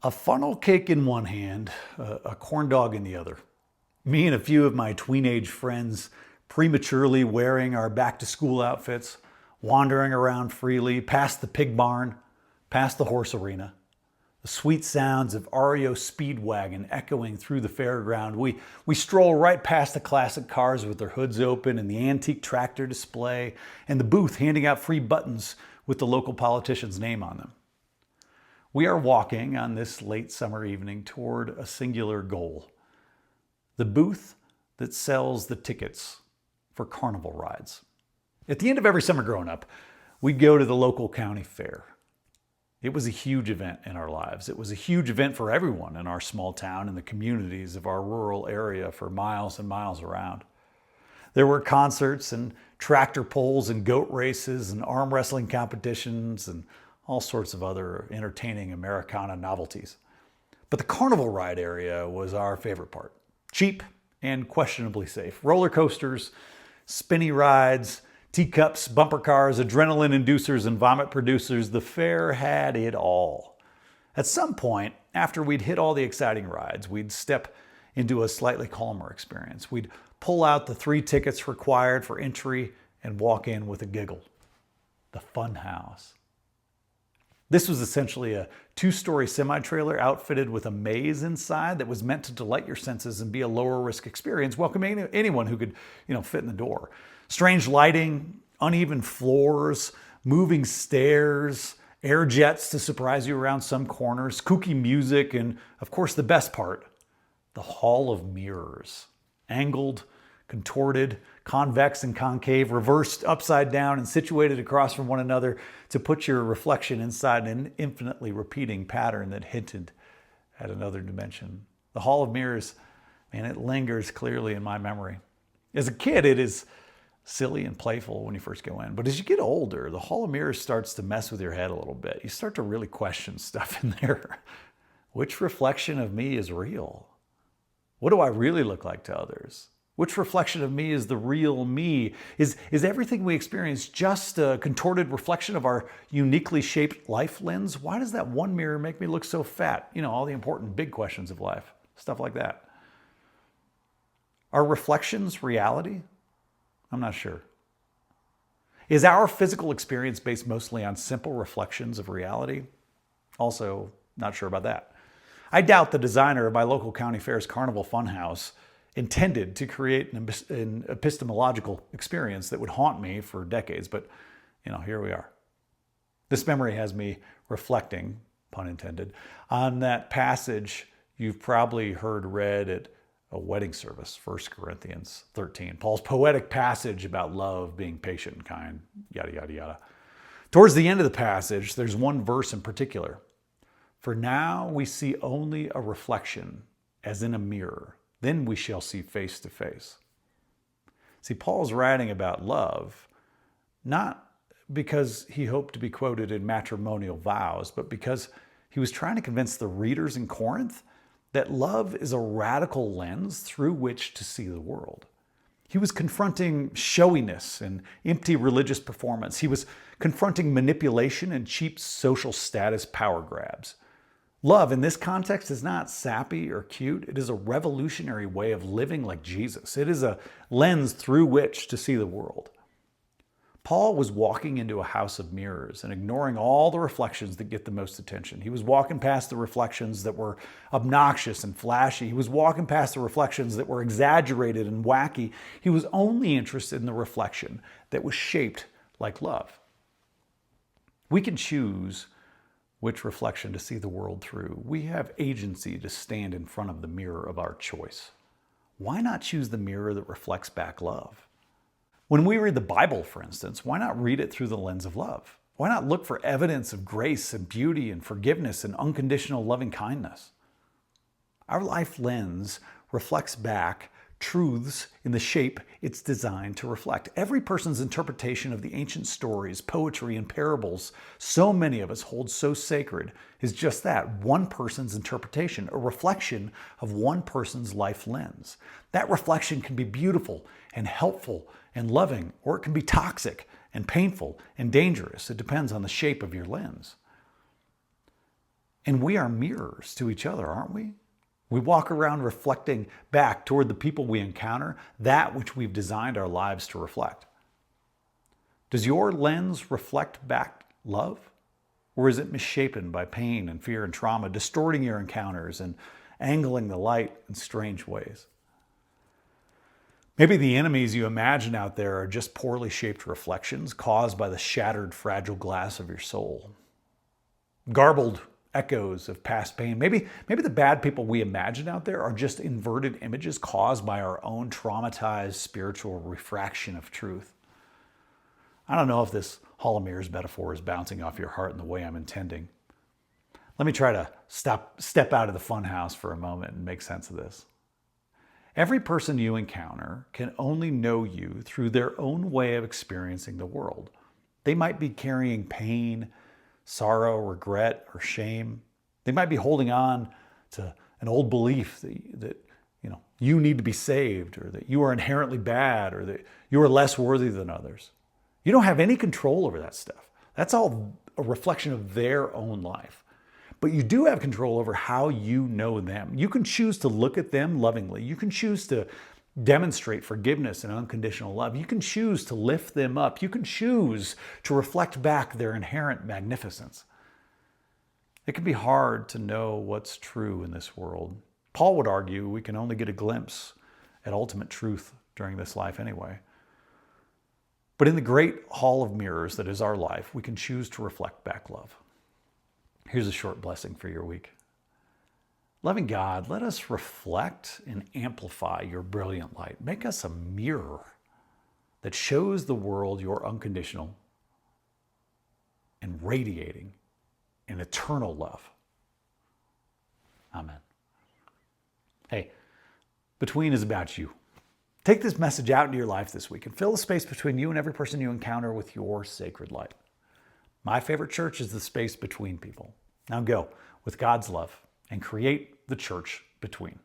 A funnel cake in one hand, a corn dog in the other. Me and a few of my tween-age friends prematurely wearing our back-to-school outfits, wandering around freely, past the pig barn, past the horse arena. The sweet sounds of REO Speedwagon echoing through the fairground. We stroll right past the classic cars with their hoods open and the antique tractor display and the booth handing out free buttons with the local politician's name on them. We are walking on this late summer evening toward a singular goal. The booth that sells the tickets for carnival rides. At the end of every summer growing up, we'd go to the local county fair. It was a huge event in our lives. It was a huge event for everyone in our small town and the communities of our rural area for miles and miles around. There were concerts and tractor pulls and goat races and arm wrestling competitions and all sorts of other entertaining Americana novelties. But the carnival ride area was our favorite part. Cheap and questionably safe. Roller coasters, spinny rides, teacups, bumper cars, adrenaline inducers, and vomit producers. The fair had it all. At some point, after we'd hit all the exciting rides, we'd step into a slightly calmer experience. We'd pull out the 3 tickets required for entry and walk in with a giggle. The Funhouse. This was essentially a 2-story semi-trailer outfitted with a maze inside that was meant to delight your senses and be a lower risk experience, welcoming anyone who could, fit in the door. Strange lighting, uneven floors, moving stairs, air jets to surprise you around some corners, kooky music, and of course the best part, the Hall of Mirrors. Angled, contorted, convex and concave, reversed, upside down, and situated across from one another to put your reflection inside an infinitely repeating pattern that hinted at another dimension. The Hall of Mirrors, it lingers clearly in my memory. As a kid, it is silly and playful when you first go in. But as you get older, the Hall of Mirrors starts to mess with your head a little bit. You start to really question stuff in there. Which reflection of me is real? What do I really look like to others? Which reflection of me is the real me? Is everything we experience just a contorted reflection of our uniquely shaped life lens? Why does that one mirror make me look so fat? All the important big questions of life, stuff like that. Are reflections reality? I'm not sure. Is our physical experience based mostly on simple reflections of reality? Also, not sure about that. I doubt the designer of my local county fair's Carnival Funhouse intended to create an epistemological experience that would haunt me for decades, but here we are. This memory has me reflecting, pun intended, on that passage you've probably heard read at a wedding service, 1 Corinthians 13. Paul's poetic passage about love being patient and kind, yada, yada, yada. Towards the end of the passage, there's one verse in particular. For now we see only a reflection, as in a mirror. Then we shall see face to face. See, Paul's writing about love, not because he hoped to be quoted in matrimonial vows, but because he was trying to convince the readers in Corinth that love is a radical lens through which to see the world. He was confronting showiness and empty religious performance. He was confronting manipulation and cheap social status power grabs. Love in this context is not sappy or cute. It is a revolutionary way of living like Jesus. It is a lens through which to see the world. Paul was walking into a house of mirrors and ignoring all the reflections that get the most attention. He was walking past the reflections that were obnoxious and flashy. He was walking past the reflections that were exaggerated and wacky. He was only interested in the reflection that was shaped like love. We can choose which reflection to see the world through. We have agency to stand in front of the mirror of our choice. Why not choose the mirror that reflects back love? When we read the Bible, for instance, why not read it through the lens of love? Why not look for evidence of grace and beauty and forgiveness and unconditional loving kindness? Our life lens reflects back truths in the shape it's designed to reflect. Every person's interpretation of the ancient stories, poetry, and parables so many of us hold so sacred is just that, one person's interpretation, a reflection of one person's life lens. That reflection can be beautiful and helpful and loving, or it can be toxic and painful and dangerous. It depends on the shape of your lens. And we are mirrors to each other, aren't we? We walk around reflecting back toward the people we encounter that which we've designed our lives to reflect. Does your lens reflect back love? Or is it misshapen by pain and fear and trauma, distorting your encounters and angling the light in strange ways? Maybe the enemies you imagine out there are just poorly shaped reflections caused by the shattered, fragile glass of your soul. Garbled echoes of past pain. Maybe the bad people we imagine out there are just inverted images caused by our own traumatized spiritual refraction of truth. I don't know if this Hall of Mirrors metaphor is bouncing off your heart in the way I'm intending. Let me try to step out of the funhouse for a moment and make sense of this. Every person you encounter can only know you through their own way of experiencing the world. They might be carrying pain, sorrow, regret, or shame. They might be holding on to an old belief that you need to be saved, or that you are inherently bad, or that you are less worthy than others. You don't have any control over that stuff. That's all a reflection of their own life. But you do have control over how you know them. You can choose to look at them lovingly. You can choose to demonstrate forgiveness and unconditional love. You can choose to lift them up. You can choose to reflect back their inherent magnificence. It can be hard to know what's true in this world. Paul would argue we can only get a glimpse at ultimate truth during this life anyway. But in the great hall of mirrors that is our life, we can choose to reflect back love. Here's a short blessing for your week. Loving God, let us reflect and amplify your brilliant light. Make us a mirror that shows the world your unconditional and radiating and eternal love. Amen. Hey, Between is about you. Take this message out into your life this week and fill the space between you and every person you encounter with your sacred light. My favorite church is the space between people. Now go with God's love and create the church between.